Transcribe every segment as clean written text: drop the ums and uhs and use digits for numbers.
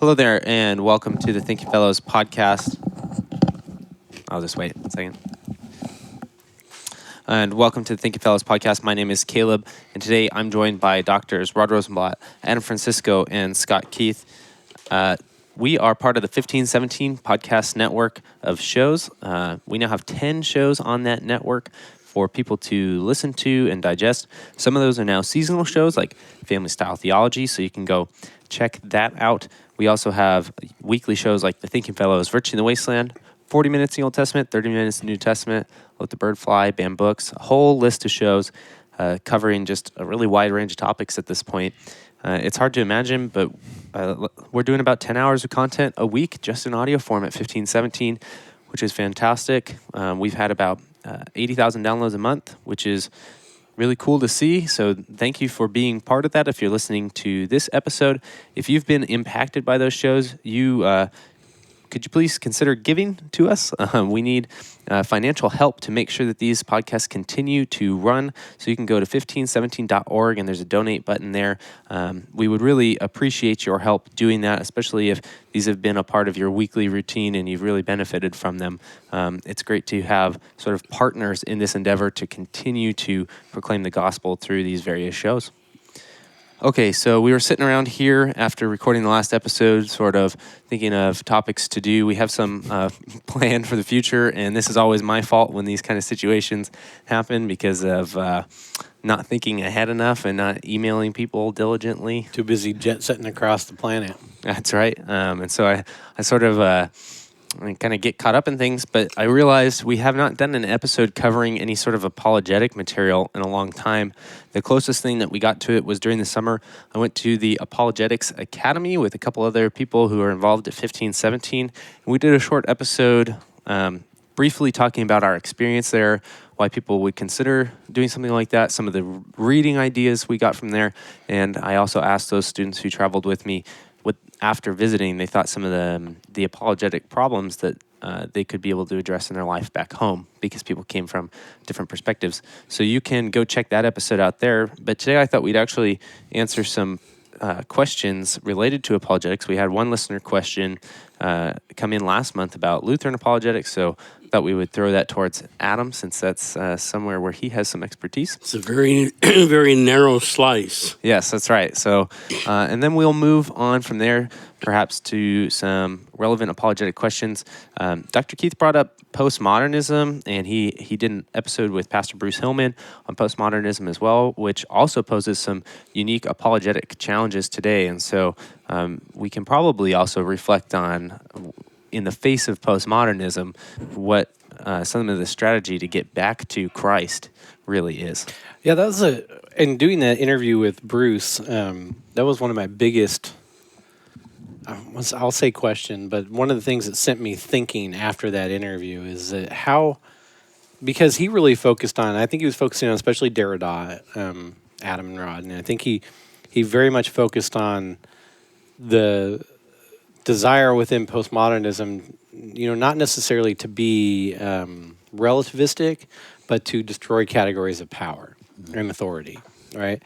Hello there, and welcome to the Thinking Fellows podcast. I'll just wait a second. And welcome to the Thinking Fellows podcast. My name is Caleb, and today I'm joined by Doctors Rod Rosenblatt, Adam Francisco, and Scott Keith. We are part of the 1517 podcast network of shows. We now have 10 shows on that network for people to listen to and digest. Some of those are now seasonal shows like Family Style Theology, so you can go check that out. We also have weekly shows like the Thinking Fellows, Virtue in the Wasteland, 40 minutes in the Old Testament, 30 minutes in the New Testament, Let the Bird Fly, Banned Books, a whole list of shows covering just a really wide range of topics at this point. It's hard to imagine, but we're doing about 10 hours of content a week just in audio form at 1517, which is fantastic. We've had about 80,000 downloads a month, which is really cool to see. So thank you for being part of that. If you're listening to this episode, if you've been impacted by those shows, could you please consider giving to us? We need financial help to make sure that these podcasts continue to run. So you can go to 1517.org and there's a donate button there. We would really appreciate your help doing that, especially if these have been a part of your weekly routine and you've really benefited from them. It's great to have sort of partners in this endeavor to continue to proclaim the gospel through these various shows. Okay, so we were sitting around here after recording the last episode, sort of thinking of topics to do. We have some planned for the future, and this is always my fault when these kind of situations happen because of not thinking ahead enough and not emailing people diligently. Too busy jet setting across the planet. That's right. And so I sort of kind of get caught up in things, but I realized we have not done an episode covering any sort of apologetic material in a long time. The closest thing that we got to it was during the summer. I went to the Apologetics Academy with a couple other people who are involved at 1517, and we did a short episode briefly talking about our experience there, why people would consider doing something like that, some of the reading ideas we got from there, and I also asked those students who traveled with me after visiting, they thought some of the apologetic problems that they could be able to address in their life back home because people came from different perspectives. So you can go check that episode out there. But today I thought we'd actually answer some questions related to apologetics. We had one listener question come in last month about Lutheran apologetics, so I thought we would throw that towards Adam since that's somewhere where he has some expertise. It's a very, very narrow slice. Yes, that's right. So, and then we'll move on from there, perhaps to some relevant apologetic questions. Dr. Keith brought up postmodernism, and he did an episode with Pastor Bruce Hillman on postmodernism as well, which also poses some unique apologetic challenges today. And so we can probably also reflect on, in the face of postmodernism, what some of the strategy to get back to Christ really is. Yeah, that was in doing that interview with Bruce, that was one of my biggest, I'll say question, but one of the things that sent me thinking after that interview is that because he really focused on, I think he was focusing on especially Derrida, Adam and Rod, and I think he very much focused on the desire within postmodernism, not necessarily to be relativistic, but to destroy categories of power and authority, right?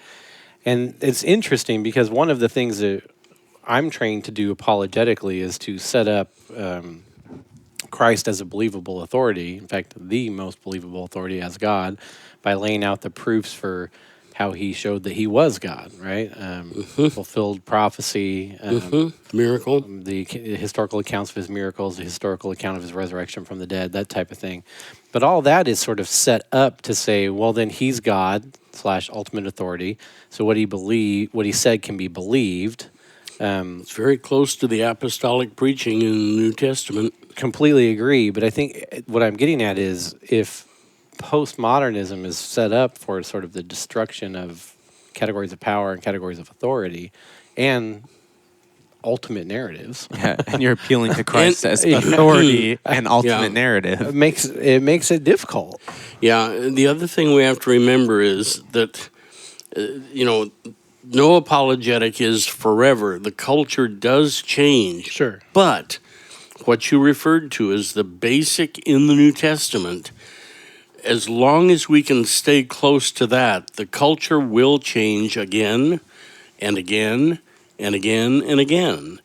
And it's interesting because one of the things that I'm trained to do apologetically is to set up Christ as a believable authority, in fact, the most believable authority as God, by laying out the proofs for how he showed that he was God, right? Fulfilled prophecy, miracle, the historical accounts of his miracles, the historical account of his resurrection from the dead, that type of thing. But all that is sort of set up to say, well, then he's God / ultimate authority. So what he said can be believed. It's very close to the apostolic preaching in the New Testament. Completely agree. But I think what I'm getting at is if postmodernism is set up for sort of the destruction of categories of power and categories of authority and ultimate narratives. Yeah, and you're appealing to Christ as authority and ultimate narrative. It makes it difficult. Yeah, the other thing we have to remember is that, no apologetic is forever. The culture does change. Sure. But what you referred to as the basic in the New Testament, as long as we can stay close to that, the culture will change again and again and again and again.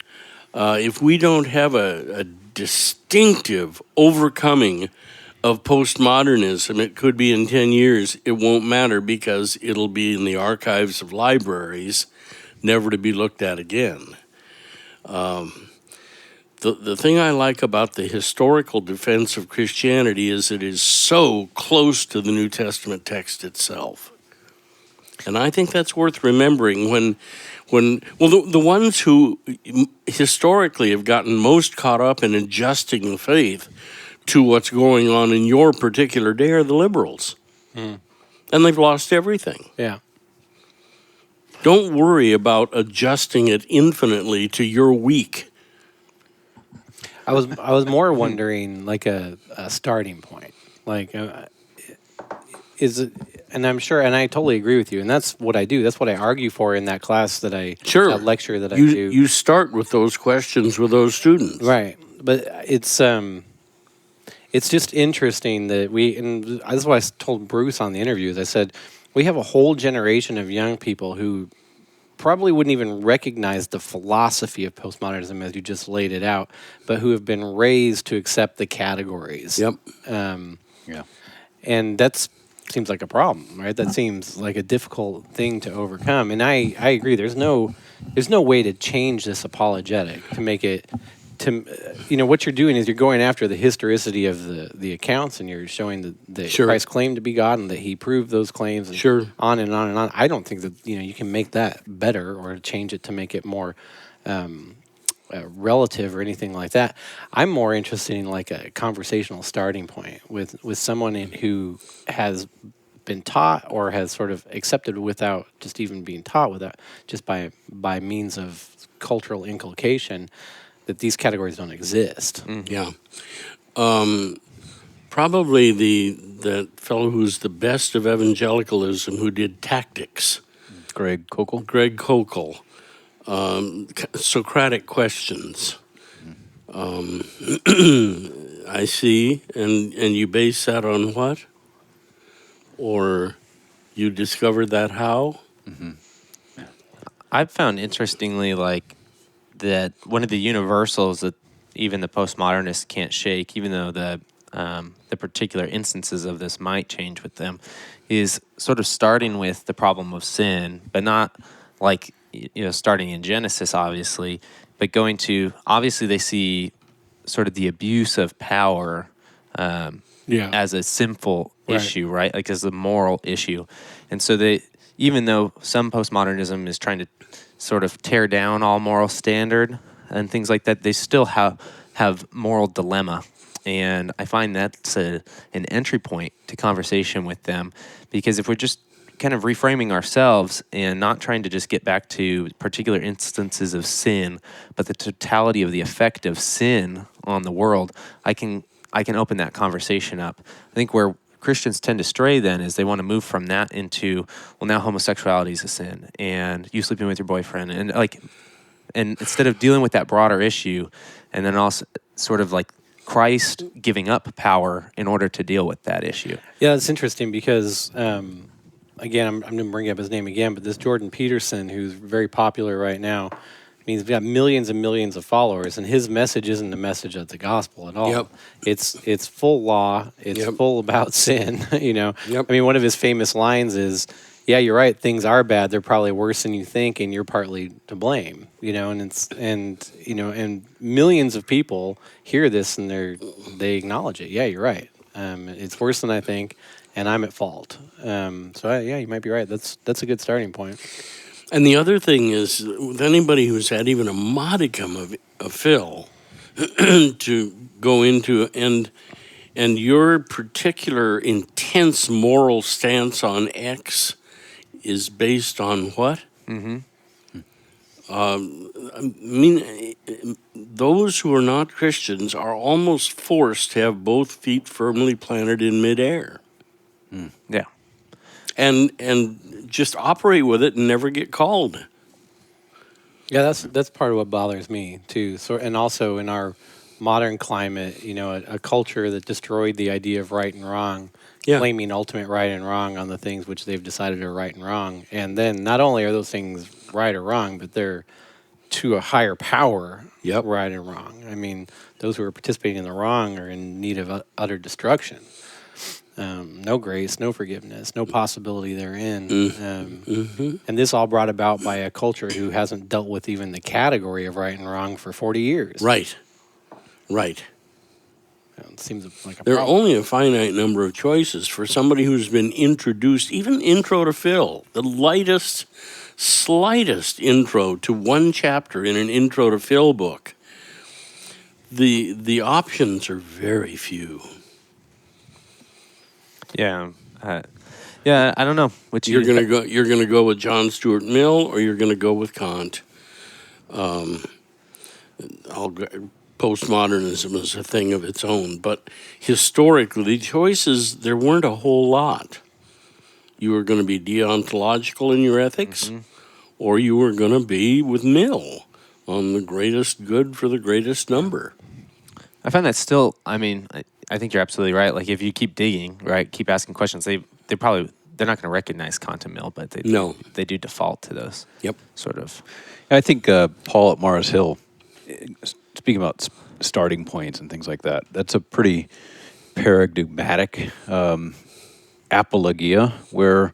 If we don't have a distinctive overcoming of postmodernism, it could be in 10 years, it won't matter because it'll be in the archives of libraries, never to be looked at again. The thing I like about the historical defense of Christianity is it is so close to the New Testament text itself. And I think that's worth remembering the ones who historically have gotten most caught up in adjusting the faith to what's going on in your particular day are the liberals. And they've lost everything. Yeah. Don't worry about adjusting it infinitely to your week. I was more wondering like a starting point, like is it? And I'm sure, and I totally agree with you. And that's what I do. That's what I argue for in that class that that lecture that I do. You start with those questions with those students, right? But it's just interesting that and that's what I told Bruce on the interviews. I said we have a whole generation of young people who probably wouldn't even recognize the philosophy of postmodernism as you just laid it out, but who have been raised to accept the categories. Yep. Yeah. And that seems like a problem, right? That seems like a difficult thing to overcome. And I agree. There's no way to change this apologetic to make it what you're doing is you're going after the historicity of the accounts, and you're showing that Sure. Christ claimed to be God and that he proved those claims, and Sure. on and on and on. I don't think that you can make that better or change it to make it more relative or anything like that. I'm more interested in like a conversational starting point with someone who has been taught or has sort of accepted without just even being taught, without just by means of cultural inculcation, that these categories don't exist. Yeah. Probably that fellow who's the best of evangelicalism who did tactics, Greg Kokel. Greg Kokel, Socratic questions. I see, and you base that on what? Or you discovered that how? I've found interestingly like that one of the universals that even the postmodernists can't shake, even though the particular instances of this might change with them, is sort of starting with the problem of sin, but not like starting in Genesis, obviously, but going to, obviously they see sort of the abuse of power as a sinful issue, right? Like as a moral issue. And so even though some postmodernism is trying to sort of tear down all moral standard and things like that, they still have moral dilemma. And I find that's an entry point to conversation with them, because if we're just kind of reframing ourselves and not trying to just get back to particular instances of sin, but the totality of the effect of sin on the world, I can open that conversation up. I think where Christians tend to stray then is they want to move from that into, well, now homosexuality is a sin and you sleeping with your boyfriend, and instead of dealing with that broader issue, and then also sort of like Christ giving up power in order to deal with that issue. Yeah, it's interesting because, again, I'm going to bring up his name again, but this Jordan Peterson, who's very popular right now, he's got millions and millions of followers, and his message isn't the message of the gospel at all. Yep. It's full law. It's full about sin. Yep. I mean, one of his famous lines is, "Yeah, you're right. Things are bad. They're probably worse than you think, and you're partly to blame." And millions of people hear this and they acknowledge it. Yeah, you're right. It's worse than I think, and I'm at fault. You might be right. That's a good starting point. And the other thing is, with anybody who's had even a modicum of fill to go into, and your particular intense moral stance on X is based on what? Mm-hmm. I mean, those who are not Christians are almost forced to have both feet firmly planted in midair. Yeah. And just operate with it and never get called. Yeah, that's part of what bothers me too. So, and also in our modern climate, a culture that destroyed the idea of right and wrong, claiming ultimate right and wrong on the things which they've decided are right and wrong, and then not only are those things right or wrong, but they're to a higher power, Yep. right and wrong. I mean, those who are participating in the wrong are in need of utter destruction. No grace, no forgiveness, no possibility therein. And this all brought about by a culture who hasn't dealt with even the category of right and wrong for 40 years. Right. It seems like a There are problem. only a finite number of choices for somebody who's been introduced, even intro to Phil, the lightest, slightest intro to one chapter in an intro to Phil book. The options are very few. Yeah. Yeah, I don't know. Which You're gonna go with John Stuart Mill, or you're gonna go with Kant. Postmodernism is a thing of its own, but historically, the choices, there weren't a whole lot. You were going to be deontological in your ethics, or you were going to be with Mill on the greatest good for the greatest number. I find that still, I mean, I think you're absolutely right. Like, if you keep digging, right, keep asking questions, they're not going to recognize Kant and Mill, but they do default to those. Yep. Sort of. I think Paul at Mars Hill, speaking about starting points and things like that, that's a pretty paradigmatic apologia where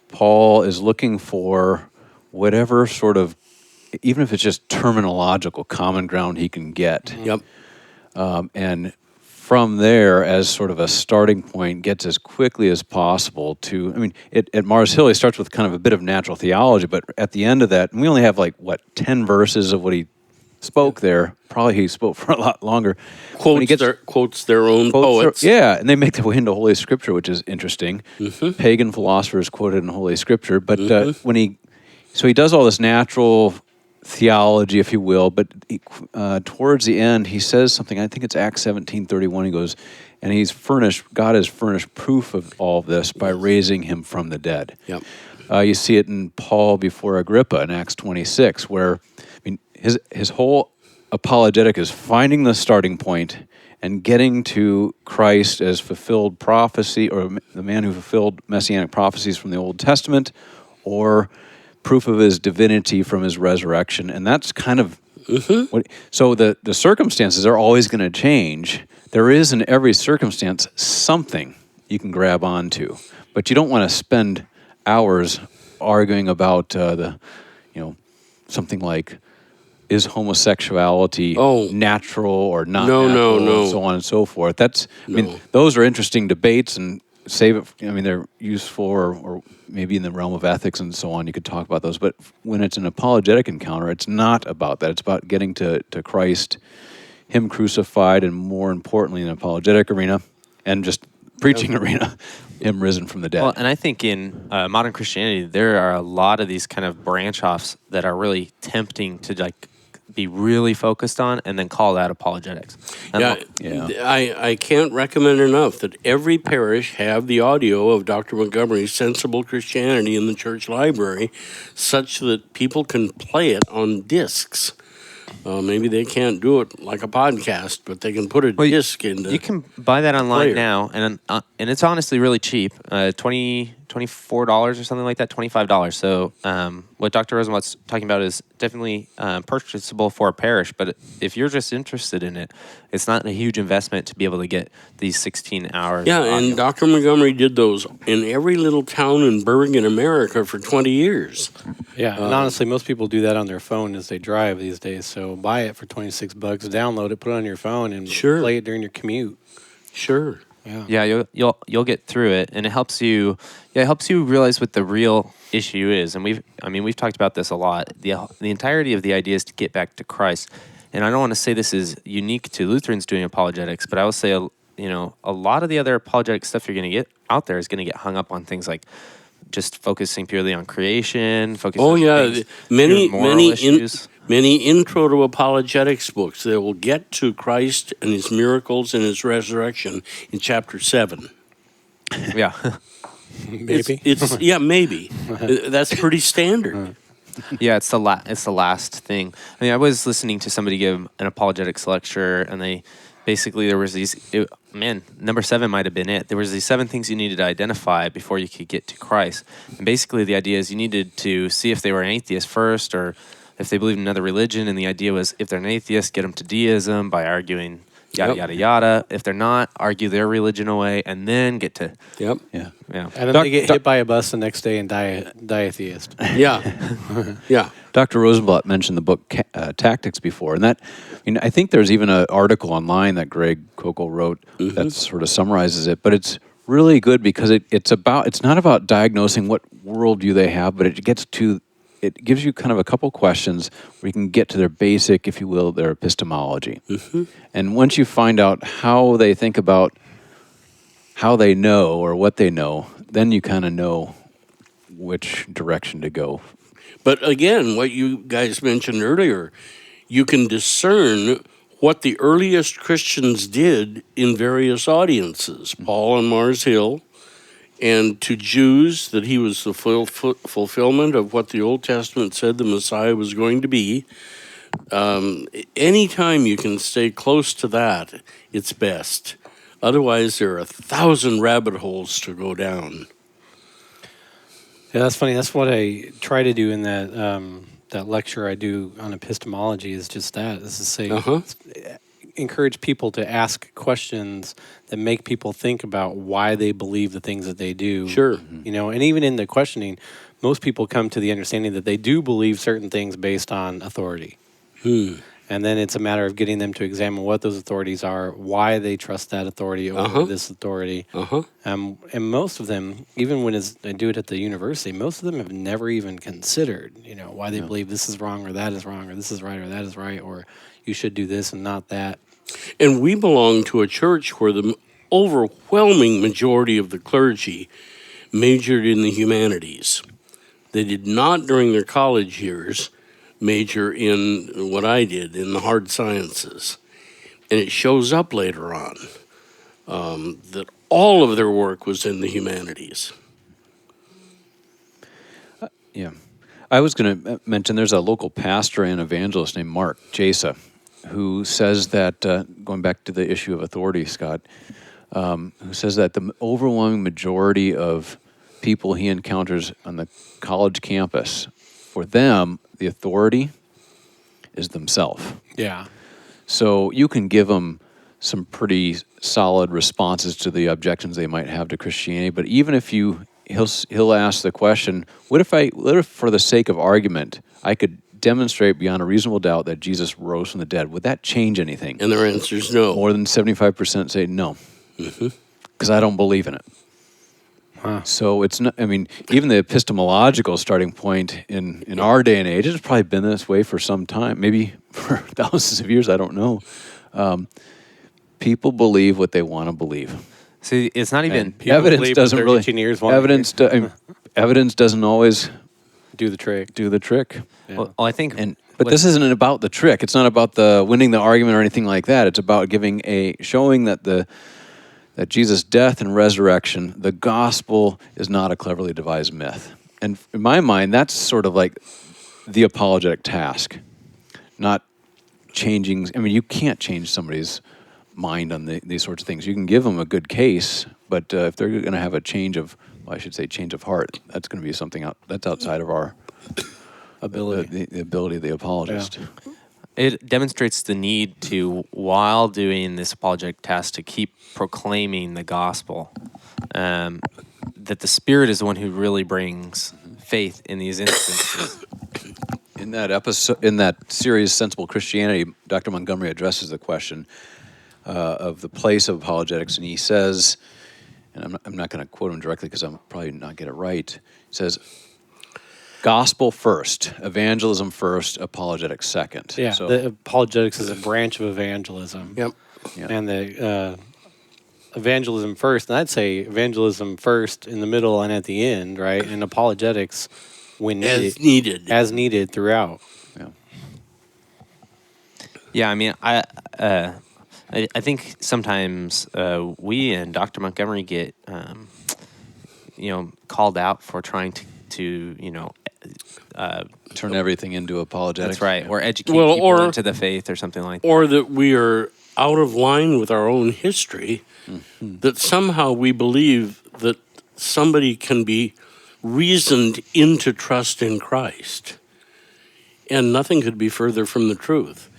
Paul is looking for whatever sort of, even if it's just terminological common ground he can get. Yep. And from there, as sort of a starting point, gets as quickly as possible to, I mean, at Mars Hill, he starts with kind of a bit of natural theology, but at the end of that, and we only have 10 verses of what he spoke there. Probably he spoke for a lot longer. Quotes their own poets. And they make their way into Holy Scripture, which is interesting. Pagan philosophers quoted in Holy Scripture, but he does all this natural theology, if you will, but towards the end, he says something. I think it's Acts 17:31. He goes, and God has furnished proof of all of this by raising him from the dead. Yep. You see it in Paul before Agrippa in Acts 26, where his whole apologetic is finding the starting point and getting to Christ as fulfilled prophecy, or the man who fulfilled messianic prophecies from the Old Testament, or proof of his divinity from his resurrection. And that's kind of so the circumstances are always going to change. There is in every circumstance something you can grab onto, but you don't want to spend hours arguing about something like, is homosexuality natural or not natural, and so on and so forth. Those are interesting debates, and save it. They're useful, or maybe in the realm of ethics and so on. You could talk about those, but when it's an apologetic encounter, it's not about that. It's about getting to Christ, Him crucified, and more importantly, in the apologetic arena and just preaching arena, Him risen from the dead. Well, and I think in modern Christianity, there are a lot of these kind of branch offs that are really tempting to be really focused on and then call that apologetics. I can't recommend enough that every parish have the audio of Dr. Montgomery's Sensible Christianity in the church library, such that people can play it on discs. Maybe they can't do it like a podcast, but they can put a disc in. You can buy that online player. now, and it's honestly really cheap. $24 or something like that, $25. So what Dr. Rosenblatt's talking about is definitely purchasable for a parish, but if you're just interested in it, it's not a huge investment to be able to get these 16 hours. Yeah, and Dr. Montgomery did those in every little town and burg in America for 20 years. Yeah, and honestly, most people do that on their phone as they drive these days. So buy it for $26, download it, put it on your phone, and play it during your commute. Sure. Yeah, you'll get through it, and it helps you. Yeah, it helps you realize what the real issue is. And we've talked about this a lot. The entirety of the idea is to get back to Christ. And I don't want to say this is unique to Lutherans doing apologetics, but I will say, a lot of the other apologetic stuff you're going to get out there is going to get hung up on things like just focusing purely on creation. Many intro to apologetics books, they will get to Christ and his miracles and his resurrection in chapter 7. Yeah. Maybe. Maybe. That's pretty standard. Yeah, it's the last thing. I was listening to somebody give an apologetics lecture, and there was these. Number 7 might have been it. There was these 7 things you needed to identify before you could get to Christ, and basically the idea is you needed to see if they were an atheist first, or if they believed in another religion, and the idea was if they're an atheist, get them to deism by arguing yada, Yep. yada, yada. If they're not, argue their religion away, and then get to, Yep. Yeah. yeah. And then they get hit by a bus the next day and die a theist. Yeah. Yeah. Dr. Rosenblatt mentioned the book Tactics before, and I think there's even an article online that Greg Kokel wrote that sort of summarizes it. But it's really good because it's not about diagnosing what worldview they have, but it gives you kind of a couple questions where you can get to their basic, if you will, their epistemology. And once you find out how they think about how they know or what they know, then you kind of know which direction to go. But again, what you guys mentioned earlier, you can discern what the earliest Christians did in various audiences. Paul on Mars Hill, and to Jews that he was the fulfillment of what the Old Testament said the Messiah was going to be. Anytime you can stay close to that, it's best. Otherwise, there are 1,000 rabbit holes to go down. Yeah, that's funny. That's what I try to do in that lecture I do on epistemology is just that. Is to say, encourage people to ask questions that make people think about why they believe the things that they do. Sure. And even in the questioning, most people come to the understanding that they do believe certain things based on authority. And then it's a matter of getting them to examine what those authorities are, why they trust that authority over this authority. And most of them, even when I do it at the university, most of them have never even considered, why they believe this is wrong or that is wrong or this is right or that is right or you should do this and not that. And we belong to a church where the overwhelming majority of the clergy majored in the humanities. They did not, during their college years, major in what I did, in the hard sciences. And it shows up later on that all of their work was in the humanities. Yeah. I was going to mention there's a local pastor and evangelist named Mark Jasa who says that, going back to the issue of authority, Scott, who says that the overwhelming majority of people he encounters on the college campus, for them, the authority is themselves. Yeah. So you can give them some pretty solid responses to the objections they might have to Christianity, but even if he'll ask the question, what if for the sake of argument, I could demonstrate beyond a reasonable doubt that Jesus rose from the dead? Would that change anything? And their answer is no. More than 75% say no, because I don't believe in it. So it's not, even the epistemological starting point in our day and age, it's probably been this way for some time, maybe for thousands of years, I don't know. People believe what they want to believe. See, it's not even Evidence doesn't really. Years Evidence doesn't always do the trick. Yeah. Well, I think, But this isn't about the trick. It's not about the winning the argument or anything like that. It's about showing that that Jesus' death and resurrection, the gospel, is not a cleverly devised myth. And in my mind, that's sort of like the apologetic task, not changing. You can't change somebody's mind on these sorts of things. You can give them a good case, but if they're going to have a change of heart, that's going to be something that's outside of our Ability. the ability of the apologist. Yeah. it demonstrates the need to, while doing this apologetic task, to keep proclaiming the gospel. That the Spirit is the one who really brings faith in these instances. In that series, Sensible Christianity, Dr. Montgomery addresses the question of the place of apologetics, and he says, and I'm not going to quote him directly because I'm probably not get it right. He says, gospel first, evangelism first, apologetics second. Yeah, So, the apologetics is a branch of evangelism. Yep. Yeah. And the evangelism first, and I'd say evangelism first, in the middle, and at the end, right? And apologetics when needed. As needed throughout. yeah. Yeah, I mean, I think sometimes we and Dr. Montgomery get, called out for trying to Turn everything into apologetics. that's right, Yeah. or educate people or- into the faith or something like that. Or that we are out of line with our own history, that somehow we believe that somebody can be reasoned into trust in Christ. And nothing could be further from the truth.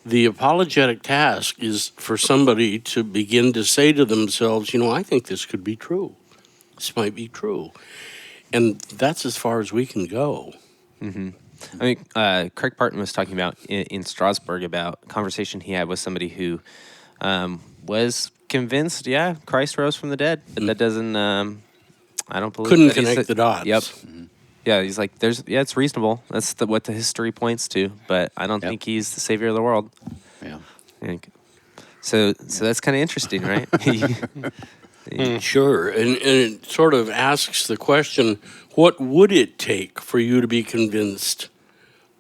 The apologetic task is for somebody to begin to say to themselves, I think this could be true. This might be true. And that's as far as we can go. Mm-hmm. I mean, Craig Parton was talking about in Strasbourg about a conversation he had with somebody who was convinced, Christ rose from the dead. But that doesn't, I don't believe Couldn't that. connect the dots. Yep. Yeah, he's like, it's reasonable. That's what the history points to, but I don't think he's the savior of the world. Yeah. So that's kind of interesting, right? Sure, and it sort of asks the question, what would it take for you to be convinced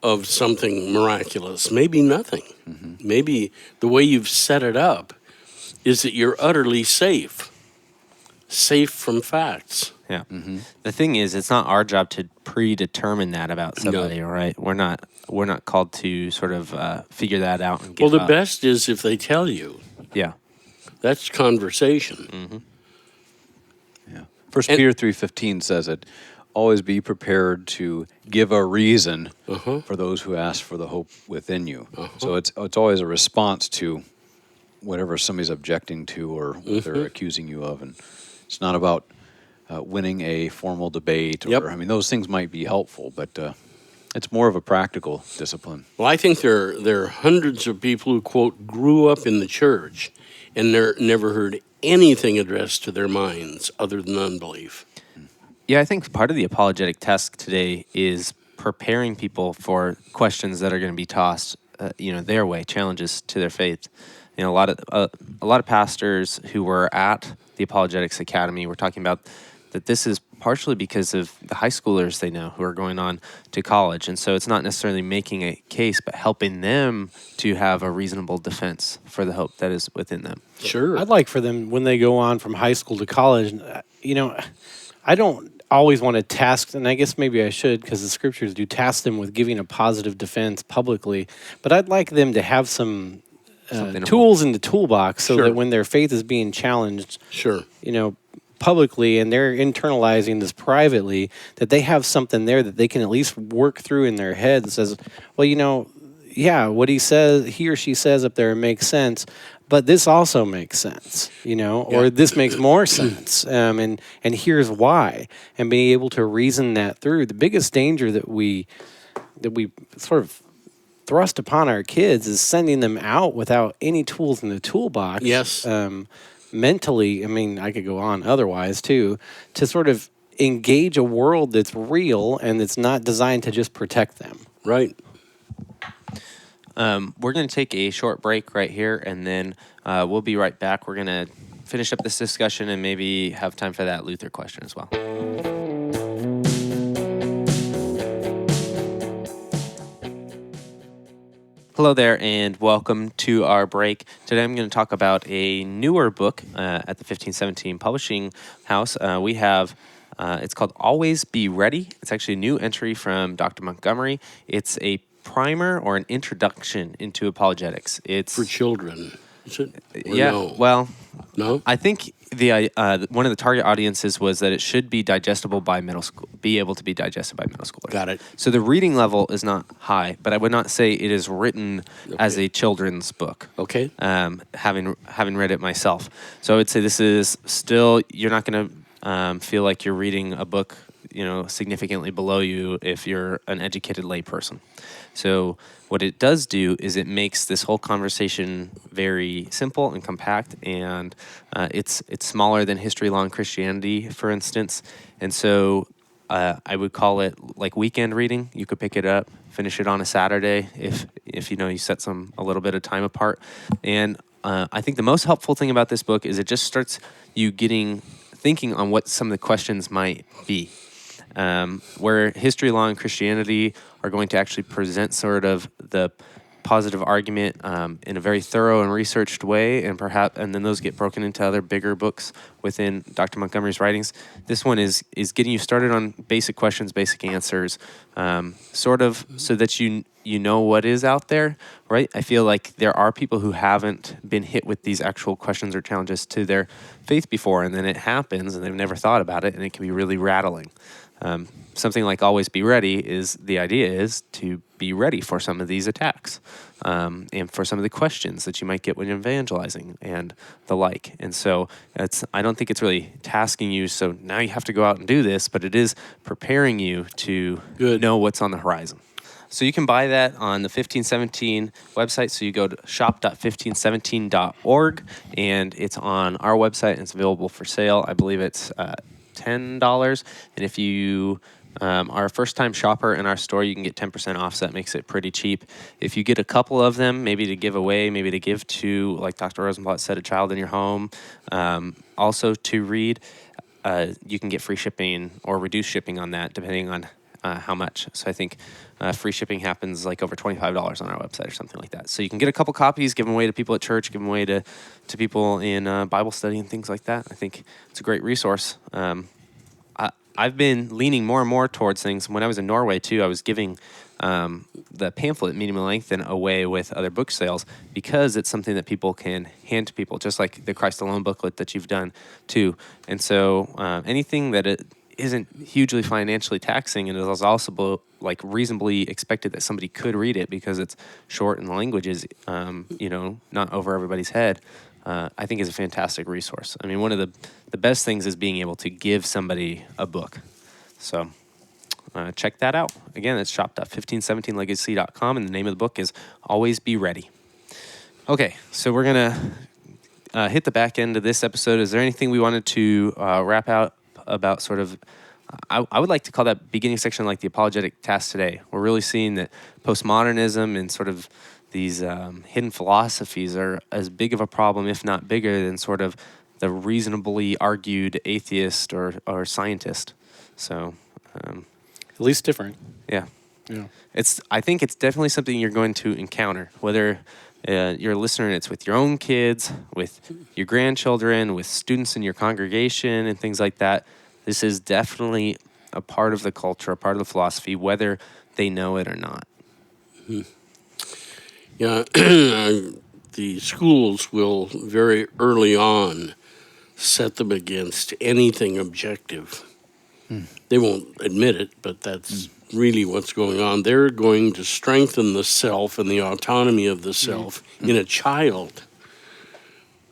of something miraculous? Maybe nothing. Mm-hmm. Maybe the way you've set it up is that you're utterly safe from facts. Yeah. Mm-hmm. The thing is, it's not our job to predetermine that about somebody, right? We're not called to sort of figure that out and give the up. best is if they tell you. Yeah. That's conversation. Mm-hmm. Yeah. 1 Peter 3:15 says it, always be prepared to give a reason for those who ask for the hope within you. So it's always a response to whatever somebody's objecting to or what they're accusing you of. And it's not about winning a formal debate. Or, I mean, those things might be helpful, but it's more of a practical discipline. Well, I think there are hundreds of people who, quote, grew up in the church and never heard anything addressed to their minds other than unbelief. Yeah, I think part of the apologetic task today is preparing people for questions that are going to be tossed, their way, challenges to their faith. A lot of pastors who were at the Apologetics Academy were talking about that this is partially because of the high schoolers they know who are going on to college. And so it's not necessarily making a case, but helping them to have a reasonable defense for the hope that is within them. Sure. I'd like for them, when they go on from high school to college, I don't always want to task, and I guess maybe I should, because the scriptures do task them with giving a positive defense publicly, but I'd like them to have some tools in the toolbox so that when their faith is being challenged, publicly, and they're internalizing this privately, that they have something there that they can at least work through in their head that says, well, what he or she says up there makes sense, but this also makes sense, or this makes more sense, and here's why, and being able to reason that through. The biggest danger that we sort of thrust upon our kids is sending them out without any tools in the toolbox. Yes. Mentally, I could go on otherwise too, to sort of engage a world that's real and that's not designed to just protect them. Right. We're going to take a short break right here, and then we'll be right back. We're going to finish up this discussion and maybe have time for that Luther question as well. Hello there, and welcome to our break. Today I'm going to talk about a newer book at the 1517 Publishing House. We have, it's called Always Be Ready. It's actually a new entry from Dr. Montgomery. It's a primer or an introduction into apologetics. It's for children. Is it? No? Well, no. I think the one of the target audiences was that it should be digestible by middle school, be able to be digested by middle schoolers. Got it. So the reading level is not high, but I would not say it is written as a children's book. Okay. Having read it myself, so I would say this is still, you're not going to feel like you're reading a book, significantly below you if you're an educated layperson. So what it does do is it makes this whole conversation very simple and compact, and it's smaller than History Long Christianity, for instance. And so I would call it like weekend reading. You could pick it up, finish it on a Saturday if you set a little bit of time apart. And I think the most helpful thing about this book is it just starts you thinking on what some of the questions might be. Where History, Law, and Christianity are going to actually present sort of the positive argument in a very thorough and researched way, and then those get broken into other bigger books within Dr. Montgomery's writings. This one is getting you started on basic questions, basic answers, sort of so that you know what is out there, right? I feel like there are people who haven't been hit with these actual questions or challenges to their faith before, and then it happens, and they've never thought about it, and it can be really rattling. something like always be ready is the idea is to be ready for some of these attacks and for some of the questions that you might get when you're evangelizing and the like. And so I don't think it's really tasking you, so now you have to go out and do this, but it is preparing you to know what's on the horizon. So you can buy that on the 1517 website. So you go to shop.1517.org, and it's on our website, and it's available for sale. I believe it's $10. And if you are a first-time shopper in our store, you can get 10% off, so that makes it pretty cheap. If you get a couple of them, maybe to give away, maybe to give to, like Dr. Rosenblatt said, a child in your home, also to read, you can get free shipping or reduced shipping on that, depending on how much. So I think free shipping happens like over $25 on our website or something like that. So you can get a couple copies, give them away to people at church, give them away to people in Bible study and things like that. I think it's a great resource. I've been leaning more and more towards things. When I was in Norway, too, I was giving the pamphlet, Medium and Lengthen, away with other book sales because it's something that people can hand to people, just like the Christ Alone booklet that you've done, too. And so anything that it isn't hugely financially taxing, and it is also like reasonably expected that somebody could read it because it's short and the language is, not over everybody's head, I think is a fantastic resource. I mean, one of the best things is being able to give somebody a book. So check that out. Again, it's shop.1517legacy.com, and the name of the book is Always Be Ready. Okay, so we're going to hit the back end of this episode. Is there anything we wanted to wrap out about sort of, I would like to call that beginning section like the apologetic task today. We're really seeing that postmodernism and sort of these hidden philosophies are as big of a problem, if not bigger, than sort of the reasonably argued atheist or scientist. So, at least different. Yeah. I think it's definitely something you're going to encounter, whether you're a listener and it's with your own kids, with your grandchildren, with students in your congregation and things like that. This is definitely a part of the culture, a part of the philosophy, whether they know it or not. Mm-hmm. Yeah, the schools will very early on set them against anything objective. They won't admit it, but that's really what's going on. They're going to strengthen the self and the autonomy of the self in a child.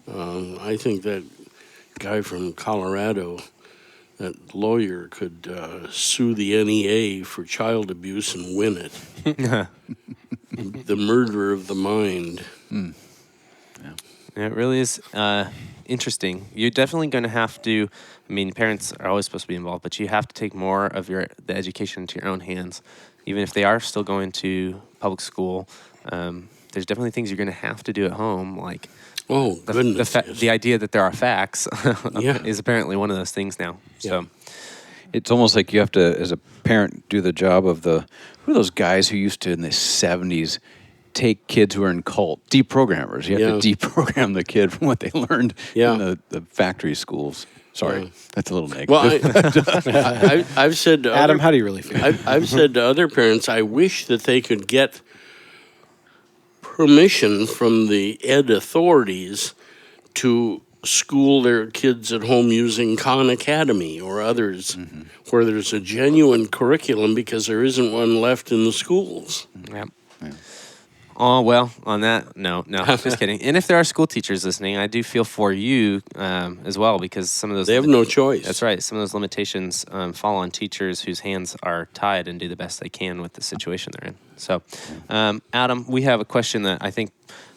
I think that guy from Colorado, that lawyer, could sue the NEA for child abuse and win it. The murder of the mind. It really is interesting. You're definitely going to have to, I mean, parents are always supposed to be involved, but you have to take more of the education into your own hands. Even if they are still going to public school, there's definitely things you're going to have to do at home, like the idea that there are facts is apparently one of those things now. So it's almost like you have to, as a parent, do the job of who are those guys who used to, in the 70s, take kids who are in cult, deprogrammers. You have to deprogram the kid from what they learned in the factory schools. Sorry, that's a little negative. Well, I've said to Adam, how do you really feel? I've said to other parents, I wish that they could get permission from the ed authorities to school their kids at home using Khan Academy or others where there's a genuine curriculum, because there isn't one left in the schools. Yeah. Oh, well, on that, no, just kidding. And if there are school teachers listening, I do feel for you as well, because some of those... They have no choice. That's right. Some of those limitations fall on teachers whose hands are tied and do the best they can with the situation they're in. So, Adam, we have a question that I think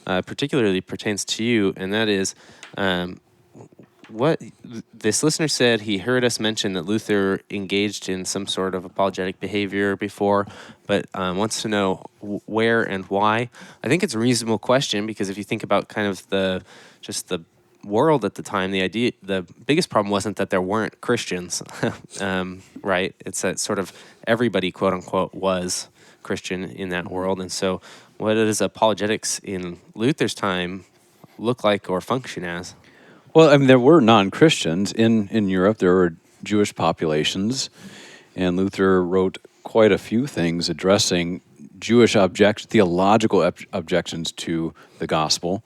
particularly pertains to you, and that is... what this listener said, he heard us mention that Luther engaged in some sort of apologetic behavior before, but wants to know where and why. I think it's a reasonable question, because if you think about kind of the world at the time, the biggest problem wasn't that there weren't Christians, right? It's that sort of everybody, quote unquote, was Christian in that world. And so what does apologetics in Luther's time look like or function as? Well, I mean, there were non-Christians in Europe. There were Jewish populations, and Luther wrote quite a few things addressing Jewish theological objections to the gospel.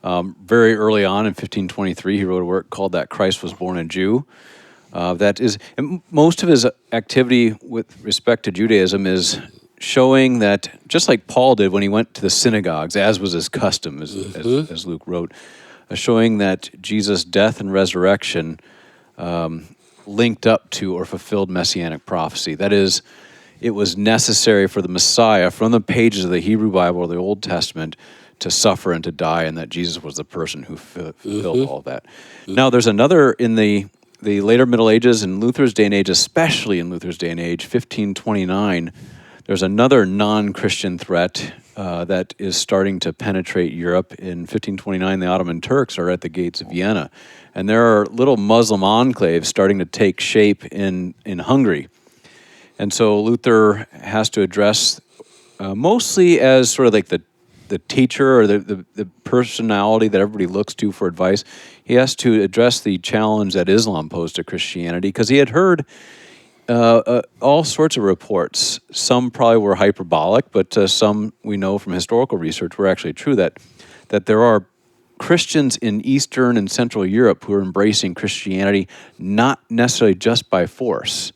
Very early on in 1523, he wrote a work called That Christ Was Born a Jew. That is, and most of his activity with respect to Judaism is showing that, just like Paul did when he went to the synagogues, as was his custom, as Luke wrote, showing that Jesus' death and resurrection linked up to or fulfilled messianic prophecy. That is, it was necessary for the Messiah, from the pages of the Hebrew Bible or the Old Testament, to suffer and to die, and that Jesus was the person who fulfilled all that. Now, there's another in the later Middle Ages, in Luther's day and age, especially in Luther's day and age, 1529, there's another non-Christian threat that is starting to penetrate Europe. In 1529, the Ottoman Turks are at the gates of Vienna, and there are little Muslim enclaves starting to take shape in Hungary. And so Luther has to address, mostly as sort of like the teacher or the personality that everybody looks to for advice, he has to address the challenge that Islam posed to Christianity, because he had heard all sorts of reports. Some probably were hyperbolic, but some we know from historical research were actually true, that there are Christians in Eastern and Central Europe who are embracing Christianity not necessarily just by force,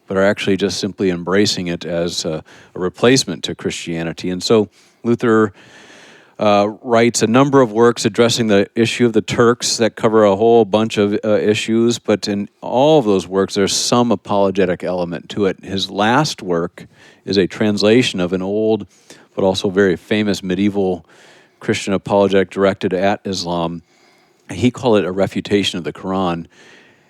but are actually just simply embracing it as a replacement to Christianity. And so Luther writes a number of works addressing the issue of the Turks that cover a whole bunch of issues, but in all of those works, there's some apologetic element to it. His last work is a translation of an old, but also very famous medieval Christian apologetic directed at Islam. He called it a refutation of the Quran.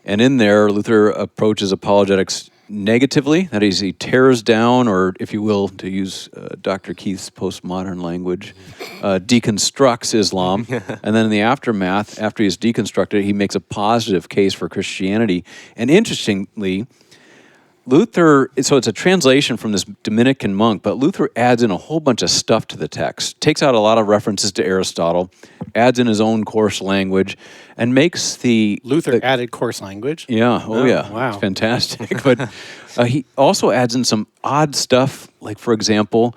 And in there, Luther approaches apologetics negatively. That is, he tears down, or if you will, to use Dr. Keith's postmodern language, deconstructs Islam. And then in the aftermath, after he's deconstructed it, he makes a positive case for Christianity. And interestingly, Luther, so it's a translation from this Dominican monk, but Luther adds in a whole bunch of stuff to the text, takes out a lot of references to Aristotle, adds in his own coarse language, and makes Luther added coarse language? Yeah, yeah. Wow. It's fantastic. But he also adds in some odd stuff, like, for example,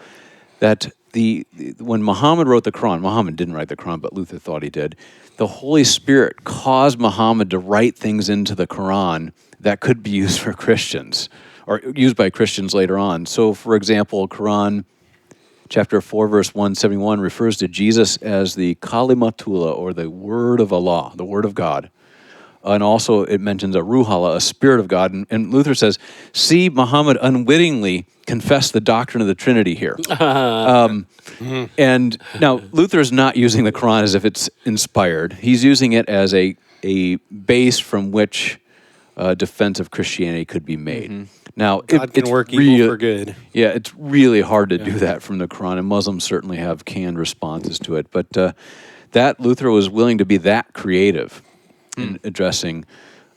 that when Muhammad wrote the Quran, Muhammad didn't write the Quran, but Luther thought he did, the Holy Spirit caused Muhammad to write things into the Quran that could be used for Christians, or used by Christians later on. So, for example, Quran chapter 4, verse 171 refers to Jesus as the Kalimatullah, or the Word of Allah, the Word of God. And also it mentions a Ruhallah, a Spirit of God. And Luther says, see, Muhammad unwittingly confessed the doctrine of the Trinity here. And now, Luther is not using the Quran as if it's inspired. He's using it as a base from which defense of Christianity could be made. Now, God can work evil for good. Yeah, it's really hard to do that from the Quran, and Muslims certainly have canned responses to it. But that Luther was willing to be that creative in addressing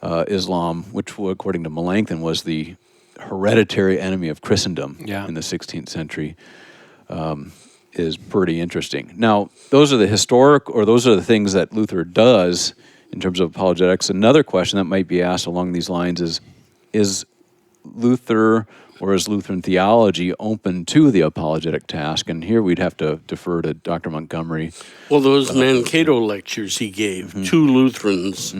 Islam, which, according to Melanchthon, was the hereditary enemy of Christendom in the 16th century, is pretty interesting. Now, those are the things that Luther does in terms of apologetics. Another question that might be asked along these lines is Luther, or is Lutheran theology open to the apologetic task? And here we'd have to defer to Dr. Montgomery. Well, those Mankato lectures he gave to Lutherans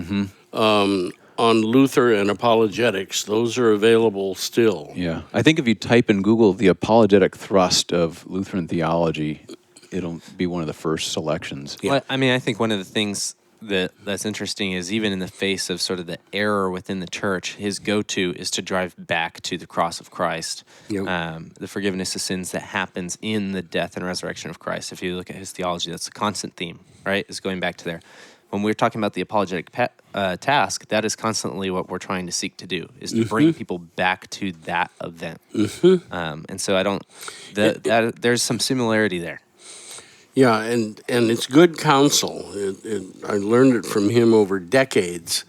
on Luther and apologetics, those are available still. Yeah. I think if you type in Google the apologetic thrust of Lutheran theology, it'll be one of the first selections. Yeah. Well, I mean, I think one of the things that's interesting is, even in the face of sort of the error within the church, his go-to is to drive back to the cross of Christ, the forgiveness of sins that happens in the death and resurrection of Christ. If you look at his theology, that's a constant theme, right? Is going back to there. When we're talking about the apologetic task, that is constantly what we're trying to seek to do, is to bring people back to that event. And so there's some similarity there. Yeah, and it's good counsel. I learned it from him over decades,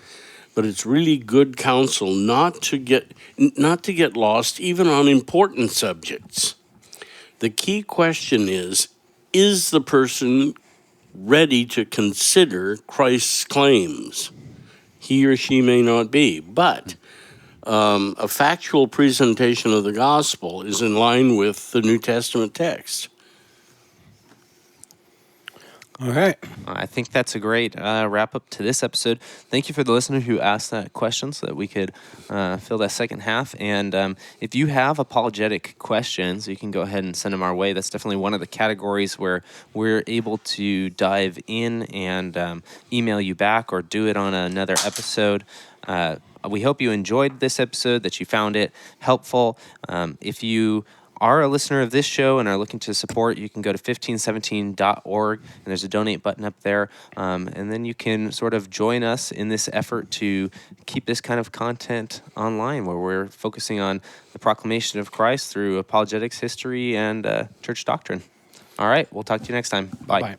but it's really good counsel not to get lost even on important subjects. The key question is the person ready to consider Christ's claims? He or she may not be, but a factual presentation of the gospel is in line with the New Testament text. All right. I think that's a great wrap up to this episode. Thank you for the listener who asked that question so that we could fill that second half. And if you have apologetic questions, you can go ahead and send them our way. That's definitely one of the categories where we're able to dive in and email you back or do it on another episode. We hope you enjoyed this episode, that you found it helpful. If you are a listener of this show and are looking to support, you can go to 1517.org, and there's a donate button up there. And then you can sort of join us in this effort to keep this kind of content online, where we're focusing on the proclamation of Christ through apologetics, history, and church doctrine. All right, we'll talk to you next time. Bye. Bye.